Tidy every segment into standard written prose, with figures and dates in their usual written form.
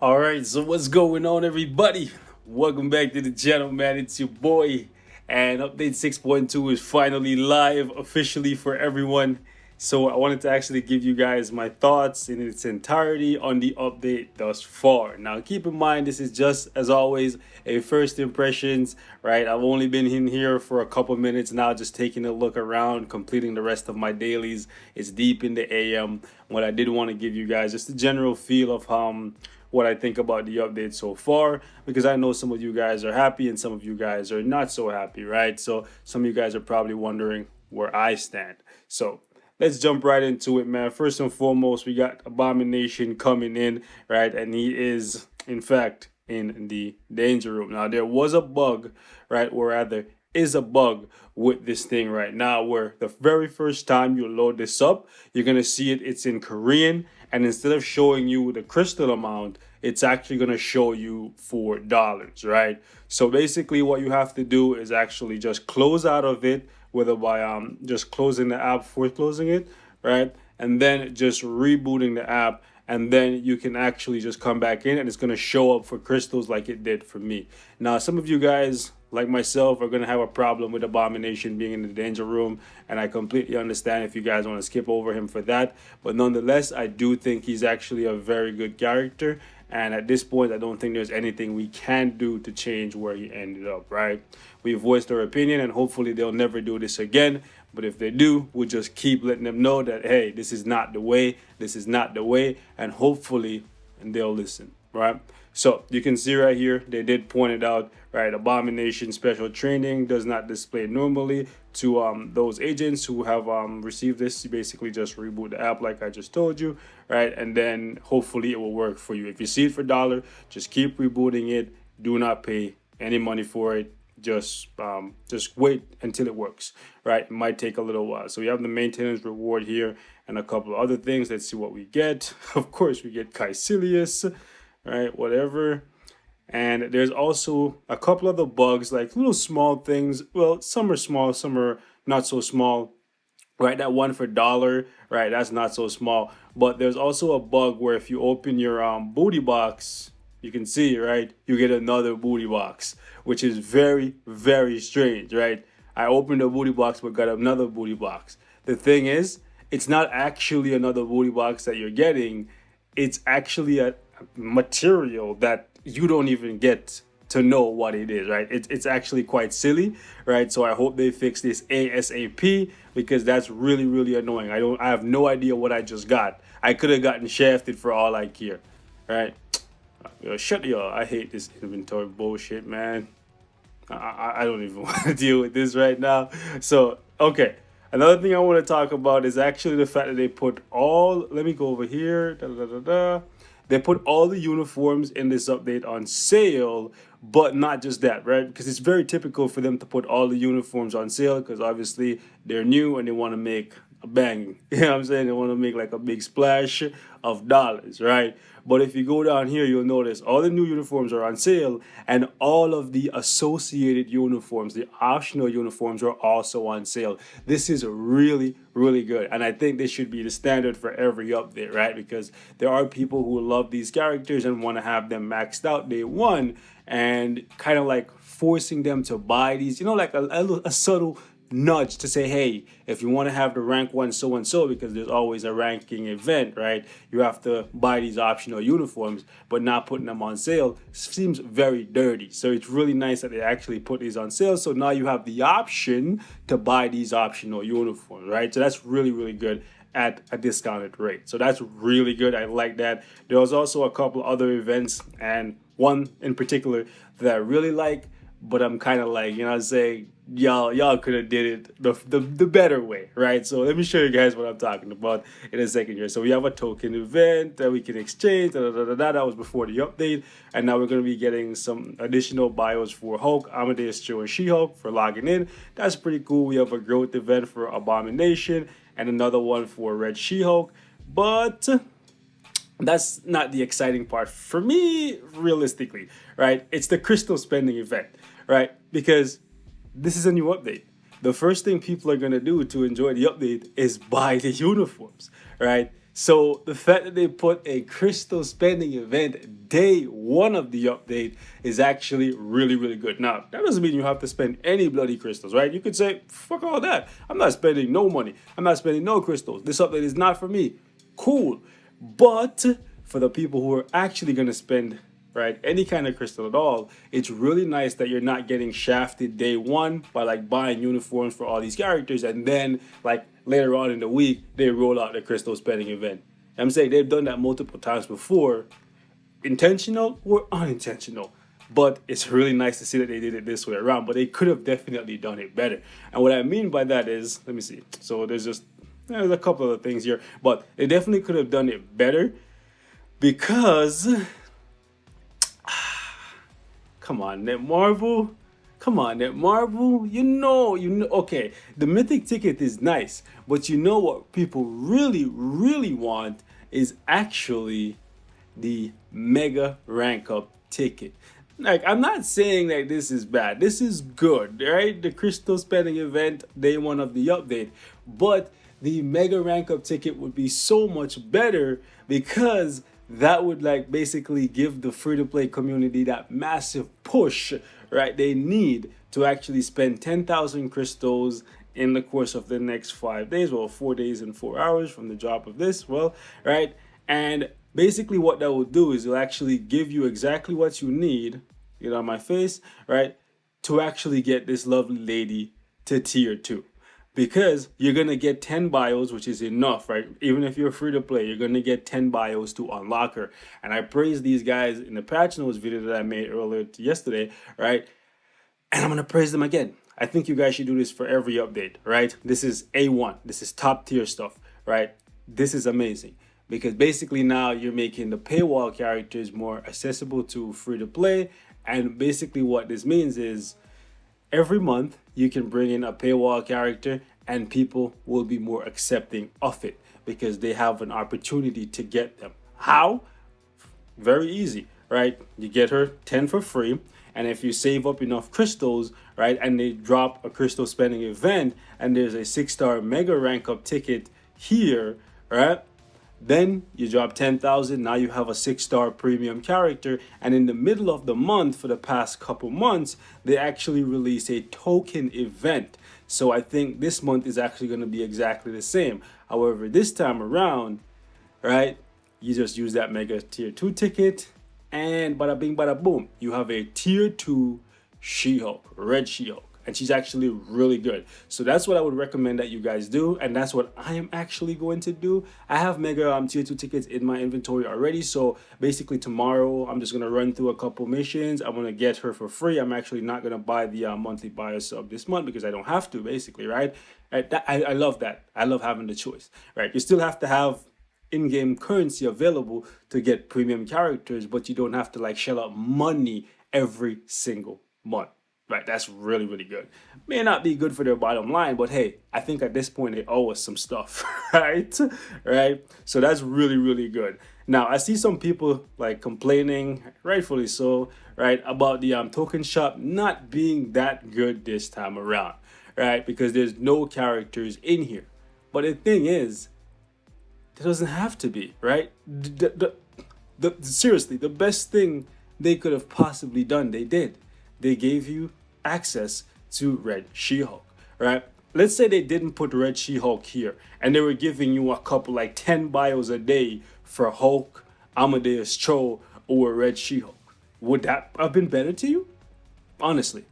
All right, so what's going on, everybody? Welcome back to the channel, man. It's your boy, and update 6.2 is finally live officially for everyone. So I wanted to actually give you guys my thoughts in its entirety on the update thus far. Now, keep in mind, this is just as always a first impressions, right? I've only been in here for a couple minutes now, just taking a look around, completing the rest of my dailies. It's deep in the AM. What I did want to give you guys just a general feel of what I think about the update so far, because I know some of you guys are happy and some of you guys are not so happy, right? So some of you guys are probably wondering where I stand. So let's jump right into it, man. First and foremost, we got Abomination coming in, right? And he is, in fact, in the danger room. Now, there was a bug, right? Or rather, is a bug with this thing right now where the very first time you load this up, you're going to see it's in Korean, and instead of showing you the crystal amount, it's actually going to show you $4, right? So basically what you have to do is actually just close out of it, whether by just closing the app before closing it, right? And then just rebooting the app, and then you can actually just come back in and it's going to show up for crystals like it did for me. Now, some of you guys like myself are going to have a problem with Abomination being in the danger room, and I completely understand if you guys want to skip over him for that, but nonetheless, I do think he's actually a very good character, and at this point I don't think there's anything we can do to change where he ended up, right? We voiced our opinion, and hopefully they'll never do this again, but if they do, we'll just keep letting them know that, hey, this is not the way, and hopefully they'll listen, right? So you can see right here, they did point it out, right? Abomination special training does not display normally to those agents who have received this. You basically just reboot the app like I just told you, right? And then hopefully it will work for you. If you see it for $1, just keep rebooting it. Do not pay any money for it. Just wait until it works, right? It might take a little while. So we have the maintenance reward here and a couple of other things. Let's see what we get. Of course, we get Caecilius, right? Whatever. And there's also a couple of the bugs, like little small things. Well, some are small, some are not so small, right? That one for $1, right? That's not so small. But there's also a bug where if you open your booty box, you can see, right? You get another booty box, which is very, very strange, right? I opened a booty box but got another booty box. The thing is, it's not actually another booty box that you're getting. It's actually a material that you don't even get to know what it is, right? It's actually quite silly, right? So I hope they fix this ASAP, because that's really, really annoying. I have no idea what I just got. I could have gotten shafted for all I care, right? Yo, shut y'all. I hate this inventory bullshit, man. I don't even want to deal with this right now. So, okay. Another thing I want to talk about is actually the fact that they put all, let me go over here. They put all the uniforms in this update on sale, but not just that, right? Because it's very typical for them to put all the uniforms on sale, because obviously they're new and they want to make a bang. You know what I'm saying? They want to make like a big splash of dollars, right? But if you go down here, you'll notice all the new uniforms are on sale, and all of the associated uniforms, the optional uniforms, are also on sale. This is really, really good, and I think this should be the standard for every update, right? Because there are people who love these characters and want to have them maxed out day one, and kind of like forcing them to buy these, like a subtle nudge to say, hey, if you want to have the rank 1 so and so, because there's always a ranking event, right? You have to buy these optional uniforms, but not putting them on sale seems very dirty. So it's really nice that they actually put these on sale. So now you have the option to buy these optional uniforms, right? So that's really, really good at a discounted rate. So that's really good. I like that. There was also a couple other events, and one in particular that I really like, but I'm kind of like, I'm saying, y'all could have did it the better way, right? So let me show you guys what I'm talking about in a second here. So we have a token event that we can exchange. That was before the update, and now we're going to be getting some additional bios for Hulk, Amadeus, Joe, and She-Hulk for logging in. That's pretty cool. We have a growth event for Abomination and another one for Red She-Hulk, but that's not the exciting part for me, realistically, right? It's the crystal spending event, right? Because this is a new update. The first thing people are going to do to enjoy the update is buy the uniforms, right? So the fact that they put a crystal spending event day one of the update is actually really, really good. Now, that doesn't mean you have to spend any bloody crystals, right? You could say, fuck all that. I'm not spending no money. I'm not spending no crystals. This update is not for me. Cool. But for the people who are actually going to spend, right, any kind of crystal at all, it's really nice that you're not getting shafted day one by like buying uniforms for all these characters, and then like later on in the week they roll out the crystal spending event. I'm saying they've done that multiple times before, intentional or unintentional. But it's really nice to see that they did it this way around. But they could have definitely done it better. And what I mean by that is, let me see. So there's a couple of things here, but they definitely could have done it better because come on, Netmarble. Come on, Netmarble. You know. Okay, the mythic ticket is nice, but you know what people really, really want is actually the mega rank up ticket. Like, I'm not saying that this is bad. This is good, right? The crystal spending event, day one of the update. But the mega rank up ticket would be so much better because that would like basically give the free to play community that massive push, right? They need to actually spend 10,000 crystals in the course of the next 5 days, well, 4 days and 4 hours from the drop of this, well, right? And basically what that will do is it'll actually give you exactly what you need, get on my face, right? To actually get this lovely lady to tier 2. Because you're going to get 10 bios, which is enough, right? Even if you're free to play, you're going to get 10 bios to unlock her. And I praised these guys in the patch notes video that I made earlier yesterday, right? And I'm going to praise them again. I think you guys should do this for every update, right? This is A1. This is top tier stuff, right? This is amazing. Because basically now you're making the paywall characters more accessible to free to play. And basically what this means is every month you can bring in a paywall character and people will be more accepting of it because they have an opportunity to get them. How? Very easy, right? You get her 10 for free, and if you save up enough crystals, right, and they drop a crystal spending event and there's a 6-star mega rank up ticket here, right? Then you drop 10,000. Now you have a 6-star premium character. And in the middle of the month, for the past couple months, they actually release a token event. So I think this month is actually going to be exactly the same. However, this time around, right, you just use that mega tier 2 ticket and bada bing, bada boom. You have a tier 2 She-Hulk, red She-Hulk. And she's actually really good. So that's what I would recommend that you guys do. And that's what I am actually going to do. I have mega tier 2 tickets in my inventory already. So basically tomorrow, I'm just going to run through a couple missions. I'm going to get her for free. I'm actually not going to buy the monthly buyer sub this month because I don't have to, basically, right? I love that. I love having the choice, right? You still have to have in-game currency available to get premium characters, but you don't have to like shell out money every single month. Right, that's really, really good. May not be good for their bottom line, but hey, I think at this point they owe us some stuff, right? Right? So that's really, really good. Now, I see some people like complaining, rightfully so, right, about the token shop not being that good this time around, right? Because there's no characters in here. But the thing is, it doesn't have to be, right? Seriously, the best thing they could have possibly done, they did. They gave you access to Red She-Hulk, right? Let's say they didn't put Red She-Hulk here and they were giving you a couple like 10 bios a day for Hulk, Amadeus Cho, or Red She-Hulk. Would that have been better to you? Honestly,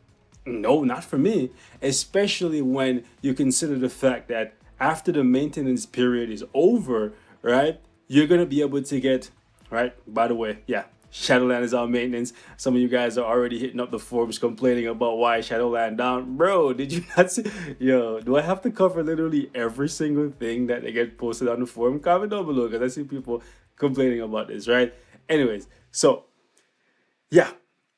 no, not for me. Especially when you consider the fact that after the maintenance period is over, right, you're going to be able to get, right, by the way, yeah, Shadowland is on maintenance. Some of you guys are already hitting up the forums complaining about why Shadowland down. Bro, did you not see? Yo, do I have to cover literally every single thing that they get posted on the forum? Comment down below because I see people complaining about this, right? Anyways, so yeah,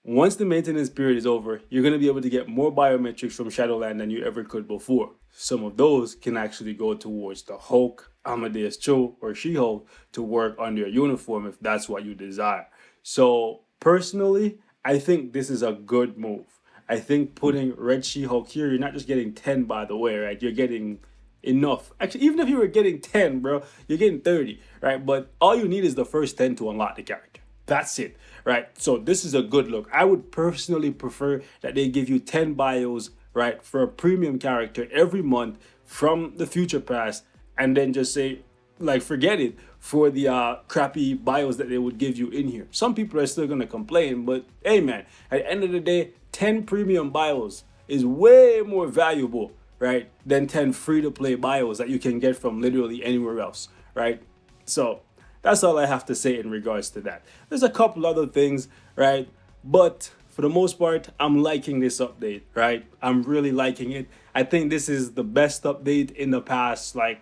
once the maintenance period is over, you're going to be able to get more biometrics from Shadowland than you ever could before. Some of those can actually go towards the Hulk, Amadeus Cho, or She-Hulk to work on your uniform if that's what you desire. So personally, I think this is a good move. I think putting Red She-Hulk here, you're not just getting 10 by the way, right? You're getting enough. Actually, even if you were getting 10, bro, you're getting 30, right? But all you need is the first 10 to unlock the character. That's it, right? So this is a good look. I would personally prefer that they give you 10 bios, right, for a premium character every month from the future past, and then just say, like, forget it for the crappy bios that they would give you in here. Some people are still gonna complain, but hey, man, at the end of the day, 10 premium bios is way more valuable, right, than 10 free-to-play bios that you can get from literally anywhere else, right? So that's all I have to say in regards to that. There's a couple other things, right? But for the most part, I'm liking this update, right? I'm really liking it. I think this is the best update in the past, like,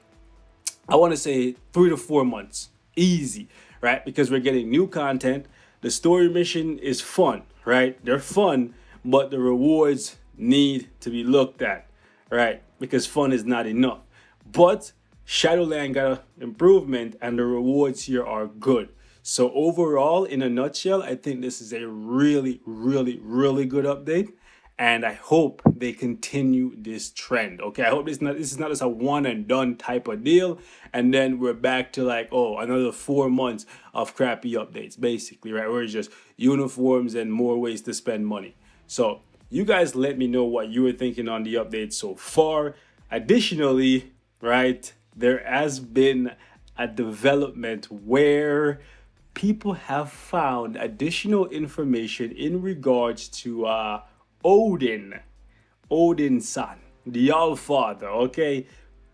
I want to say 3 to 4 months. Easy, right? Because we're getting new content. The story mission is fun, right? They're fun, but the rewards need to be looked at, right? Because fun is not enough. But Shadowland got an improvement and the rewards here are good. So overall, in a nutshell, I think this is a really, really, really good update. And I hope they continue this trend. Okay, I hope this is not just a one and done type of deal, and then we're back to like, oh, another 4 months of crappy updates, basically, right? Where it's just uniforms and more ways to spend money. So you guys let me know what you were thinking on the update so far. Additionally, right, there has been a development where people have found additional information in regards to Odin son, the All-Father, okay?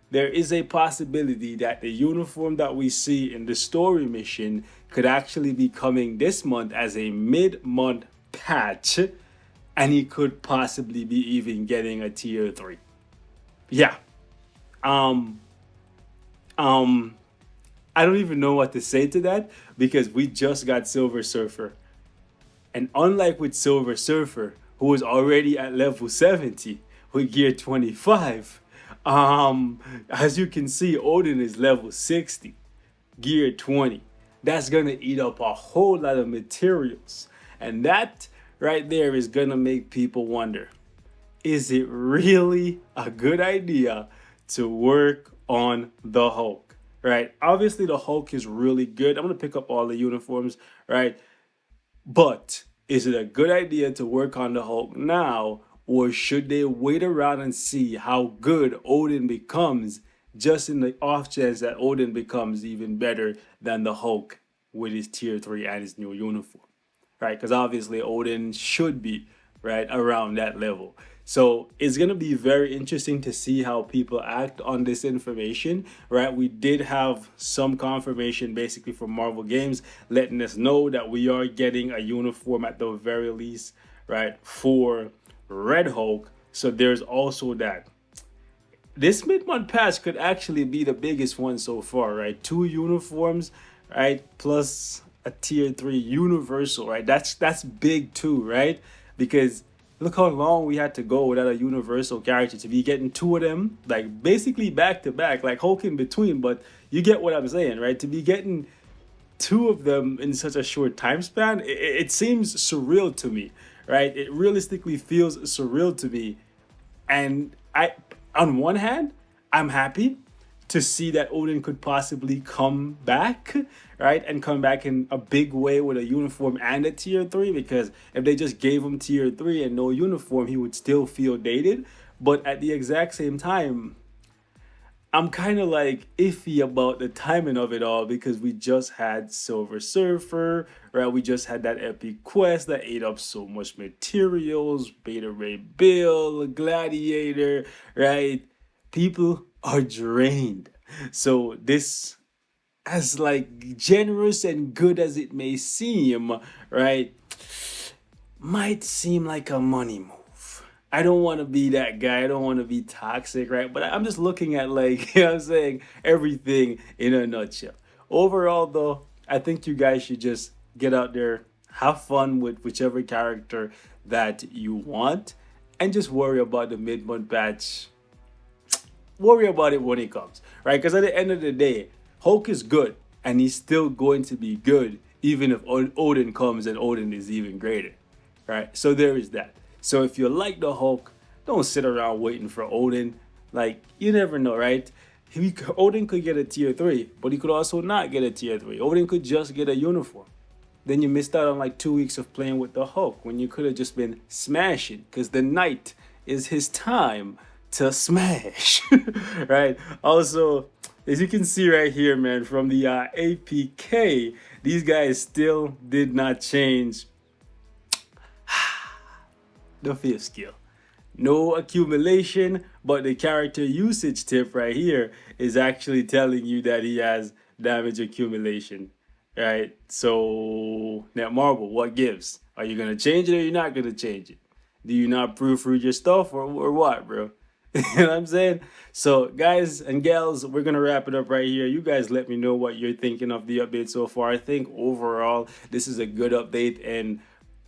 There is a possibility that the uniform that we see in the story mission could actually be coming this month as a mid-month patch, and he could possibly be even getting a tier 3. Yeah. I don't even know what to say to that because we just got Silver Surfer. And unlike with Silver Surfer, who was already at level 70 with gear 25, as you can see, Odin is level 60, gear 20. That's gonna eat up a whole lot of materials. And that right there is gonna make people wonder, is it really a good idea to work on the Hulk? Right? Obviously the Hulk is really good. I'm gonna pick up all the uniforms, right? But is it a good idea to work on the Hulk now, or should they wait around and see how good Odin becomes, just in the off chance that Odin becomes even better than the Hulk with his tier 3 and his new uniform, right? Because obviously Odin should be right around that level. So it's going to be very interesting to see how people act on this information, right? We did have some confirmation basically from Marvel Games letting us know that we are getting a uniform at the very least, right, for Red Hulk. So there's also that. This mid-month patch could actually be the biggest one so far, right? 2 uniforms, right, plus a tier 3 universal, right? That's big too, right? Because look how long we had to go without a universal character to be getting 2 of them, like basically back to back, like Hulk in between, but you get what I'm saying, right? To be getting 2 of them in such a short time span, it seems surreal to me, right? It realistically feels surreal to me. And on one hand, I'm happy to see that Odin could possibly come back, right? And come back in a big way with a uniform and a tier 3, because if they just gave him tier 3 and no uniform, he would still feel dated. But at the exact same time, I'm kind of like iffy about the timing of it all, because we just had Silver Surfer, right? We just had that epic quest that ate up so much materials, Beta Ray Bill, Gladiator, right? People are drained. So this, as like generous and good as it may seem, right, might seem like a money move. I don't want to be that guy. I don't want to be toxic, right? But I'm just looking at, like, you know what I'm saying, everything in a nutshell. Overall, though, I think you guys should just get out there, have fun with whichever character that you want, and just worry about the mid-month patch. Worry about it when it comes, right? Because at the end of the day, Hulk is good, and he's still going to be good, even if Odin comes and Odin is even greater, right? So there is that. So if you like the Hulk, don't sit around waiting for Odin. Like, you never know, right? Odin could get a tier 3, but he could also not get a tier 3. Odin could just get a uniform. Then you missed out on like 2 weeks of playing with the Hulk when you could have just been smashing, because the night is his time to smash. Right? Also, as you can see right here, man, from the APK, these guys still did not change the 5th skill. No accumulation, but the character usage tip right here is actually telling you that he has damage accumulation, right? So, Netmarble, what gives? Are you going to change it or you're not going to change it? Do you not proofread your stuff or what, bro? You know what I'm saying? So, guys and gals, we're going to wrap it up right here. You guys let me know what you're thinking of the update so far. I think overall, this is a good update, and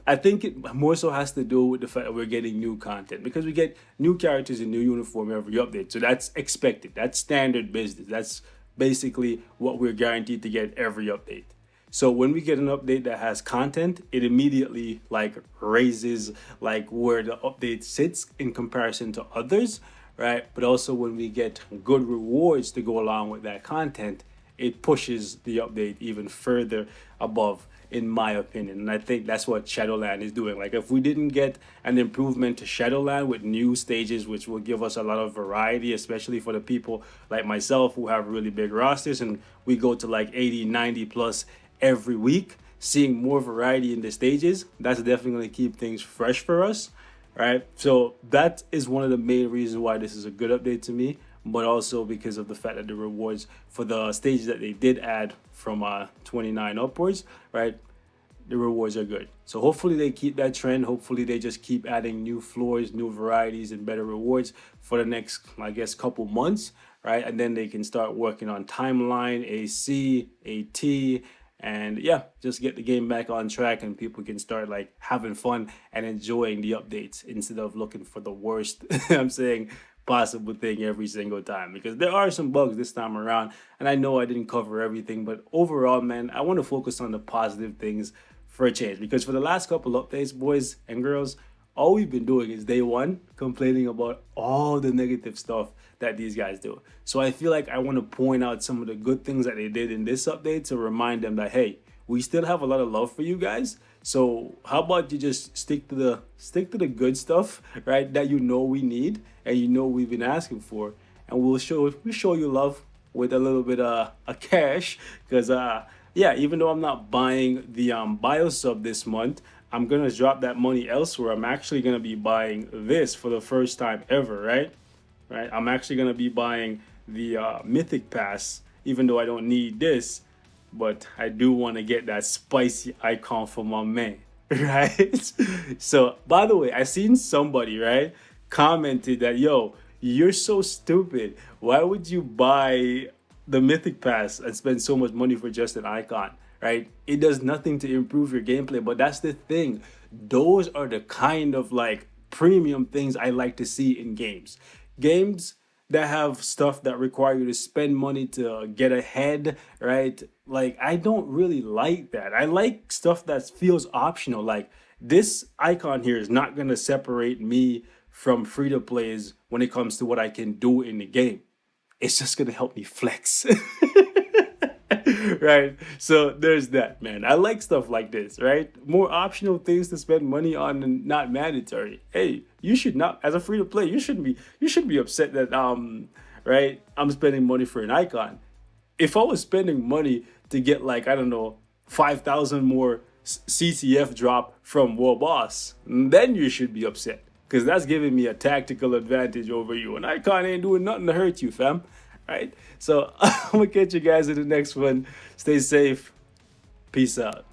I think it more so has to do with the fact that we're getting new content, because we get new characters in new uniform every update. So that's expected. That's standard business. That's basically what we're guaranteed to get every update. So when we get an update that has content, it immediately like raises like where the update sits in comparison to others, right? But also when we get good rewards to go along with that content, it pushes the update even further above, in my opinion. And I think that's what Shadowland is doing. Like, if we didn't get an improvement to Shadowland with new stages, which will give us a lot of variety, especially for the people like myself who have really big rosters and we go to like 80, 90 plus every week, seeing more variety in the stages, that's definitely going to keep things fresh for us, right? So that is one of the main reasons why this is a good update to me, but also because of the fact that the rewards for the stages that they did add from 29 upwards, right, the rewards are good. So hopefully they keep that trend. Hopefully they just keep adding new floors, new varieties, and better rewards for the next, I guess, couple months, right? And then they can start working on timeline, AC, AT, and yeah, just get the game back on track, and people can start like having fun and enjoying the updates instead of looking for the worst I'm saying possible thing every single time, because there are some bugs this time around, and I know I didn't cover everything, but overall, man, I want to focus on the positive things for a change, because for the last couple updates, boys and girls, all we've been doing is day one complaining about all the negative stuff that these guys do. So I feel like I want to point out some of the good things that they did in this update to remind them that, hey, we still have a lot of love for you guys. So how about you just stick to the good stuff, right? That you know we need and you know we've been asking for, and we'll show you love with a little bit of cash, because yeah, even though I'm not buying the bio sub this month, I'm gonna drop that money elsewhere. I'm actually gonna be buying this for the first time ever, right? I'm actually gonna be buying the Mythic Pass, even though I don't need this, but I do want to get that spicy icon for my man, right? So, by the way, I seen somebody, right, commented that, yo, you're so stupid. Why would you buy the Mythic Pass and spend so much money for just an icon, right? It does nothing to improve your gameplay, but that's the thing. Those are the kind of like premium things I like to see in games. Games that have stuff that require you to spend money to get ahead, right? Like, I don't really like that. I like stuff that feels optional. Like, this icon here is not gonna separate me from free-to-plays when it comes to what I can do in the game. It's just gonna help me flex. Right? So there's that, man. I like stuff like this, right? More optional things to spend money on and not mandatory. Hey, you should not, as a free to play, you shouldn't be upset that right, I'm spending money for an icon. If I was spending money to get like, I don't know, 5,000 more CCF drop from World Boss, then you should be upset, because that's giving me a tactical advantage over you. An icon ain't doing nothing to hurt you, fam. Right? So I'm gonna catch you guys in the next one. Stay safe. Peace out.